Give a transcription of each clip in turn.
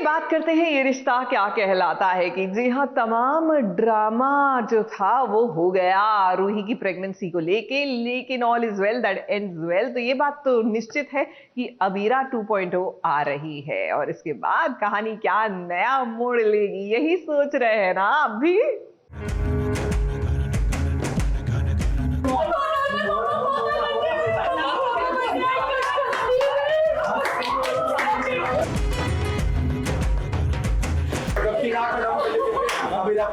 बात करते हैं ये रिश्ता क्या कहलाता है कि जी हाँ, तमाम ड्रामा जो था वो हो गया रूही की प्रेगनेंसी को लेके, लेकिन all is well that ends well. तो ये बात तो निश्चित है कि अबीरा 2.0 आ रही है और इसके बाद कहानी क्या नया मोड़ लेगी, यही सोच रहे हैं ना आप भी।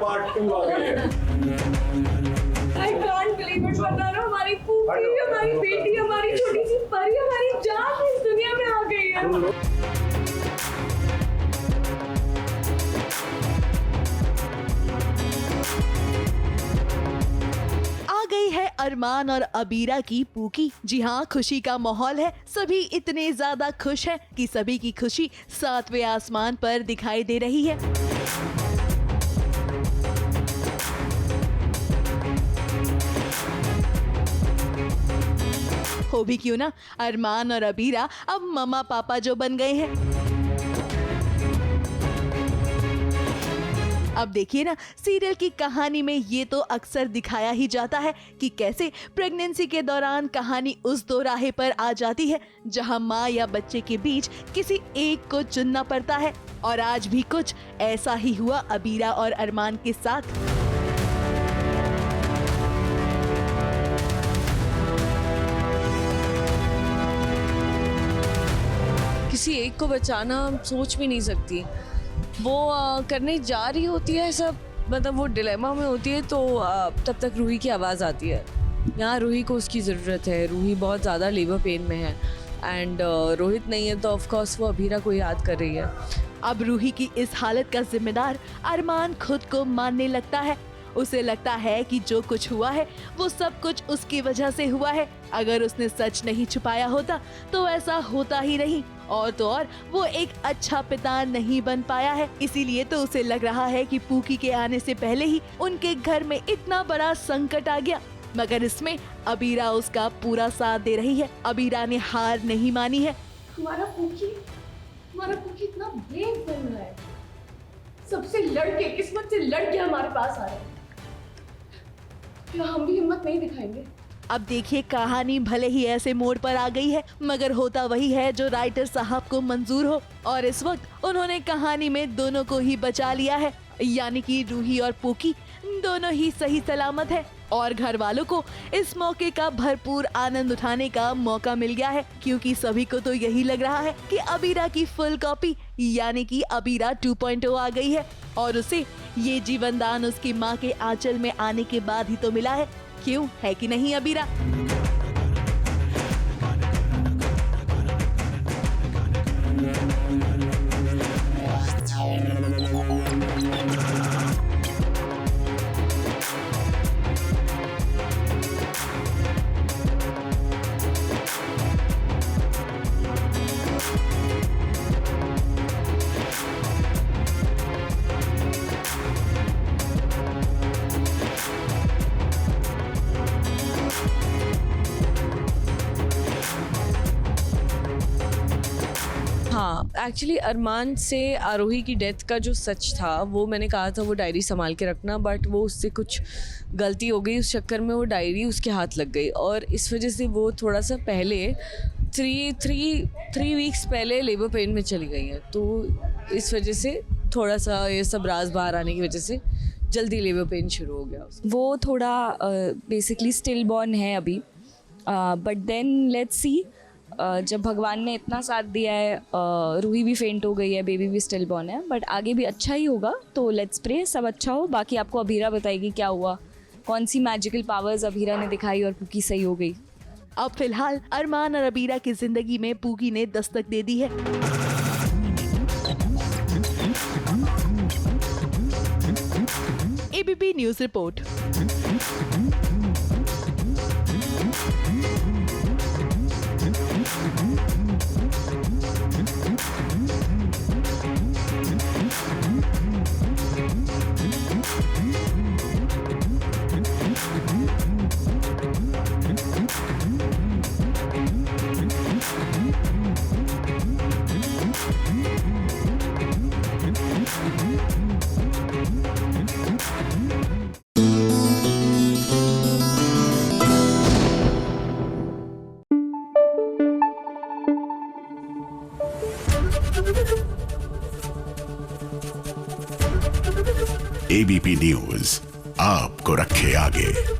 पार्ट 2 आ गई है। I can't believe it, वरना ना हमारी फूफी, हमारी बेटी, हमारी छोटी सी परी, हमारी जान इस दुनिया में आ गई है। आ गई है अरमान और अबीरा की पूकी। जी हाँ, खुशी का माहौल है। सभी इतने ज्यादा खुश हैं कि सभी की खुशी 7वें आसमान पर दिखाई दे रही है। हो भी क्यों ना, अरमान और अबीरा अब मम्मा पापा जो बन गए हैं। अब देखिए ना, सीरियल की कहानी में ये तो अक्सर दिखाया ही जाता है कि कैसे प्रेगनेंसी के दौरान कहानी उस दोराहे पर आ जाती है जहां माँ या बच्चे के बीच किसी एक को चुनना पड़ता है। और आज भी कुछ ऐसा ही हुआ अबीरा और अरमान के साथ। किसी एक को बचाना सोच भी नहीं सकती। वो करने जा रही होती है सब, मतलब वो डिलेमा में होती है, तो तब तक रूही की आवाज़ आती है। यहाँ रूही को उसकी ज़रूरत है। रूही बहुत ज़्यादा लेबर पेन में है एंड रोहित नहीं है, तो ऑफ कोर्स वो अबीरा को याद कर रही है। अब रूही की इस हालत का जिम्मेदार अरमान खुद को मानने लगता है। उसे लगता है कि जो कुछ हुआ है वो सब कुछ उसकी वजह से हुआ है। अगर उसने सच नहीं छुपाया होता तो ऐसा होता ही नहीं, और तो और वो एक अच्छा पिता नहीं बन पाया है। इसीलिए तो उसे लग रहा है कि पूकी के आने से पहले ही उनके घर में इतना बड़ा संकट आ गया। मगर इसमें अबीरा उसका पूरा साथ दे रही है। अबीरा ने हार नहीं मानी है। हमारा पूकी इतना ब्रेव बन रहा है, सबसे लड़के, किस्मत से लड़के हमारे पास आ रहे हैं। क्या हम भी हिम्मत नहीं दिखाएंगे? अब देखिए, कहानी भले ही ऐसे मोड़ पर आ गई है, मगर होता वही है जो राइटर साहब को मंजूर हो। और इस वक्त उन्होंने कहानी में दोनों को ही बचा लिया है, यानी कि रूही और पूकी दोनों ही सही सलामत है। और घर वालों को इस मौके का भरपूर आनंद उठाने का मौका मिल गया है, क्योंकि सभी को तो यही लग रहा है कि अबीरा की फुल कॉपी यानी कि अबीरा 2.0 आ गई है और उसे ये जीवन दान उसकी माँ के आंचल में आने के बाद ही तो मिला है। क्यों, है कि नहीं अबीरा? हाँ, एक्चुअली अरमान से आरोही की डेथ का जो सच था वो मैंने कहा था वो डायरी संभाल के रखना, बट वो उससे कुछ गलती हो गई। उस चक्कर में वो डायरी उसके हाथ लग गई और इस वजह से वो थोड़ा सा पहले थ्री वीक्स पहले लेबर पेन में चली गई है। तो इस वजह से थोड़ा सा ये सब राज बाहर आने की वजह से जल्दी लेबर पेन शुरू हो गया। वो थोड़ा बेसिकली स्टिल बॉर्न है अभी, बट देन लेट्स सी, जब भगवान ने इतना साथ दिया है, रूही भी फेंट हो गई है, बेबी भी स्टिल बॉर्न है, बट आगे भी अच्छा ही होगा। तो लेट्स प्रे सब अच्छा हो। बाकी आपको अबीरा बताएगी क्या हुआ, कौन सी मैजिकल पावर्स अबीरा ने दिखाई और पूकी सही हो गई। अब फिलहाल अरमान और अबीरा की जिंदगी में पूकी ने दस्तक दे दी है। ABP news report. ABP news आपको रखे आगे।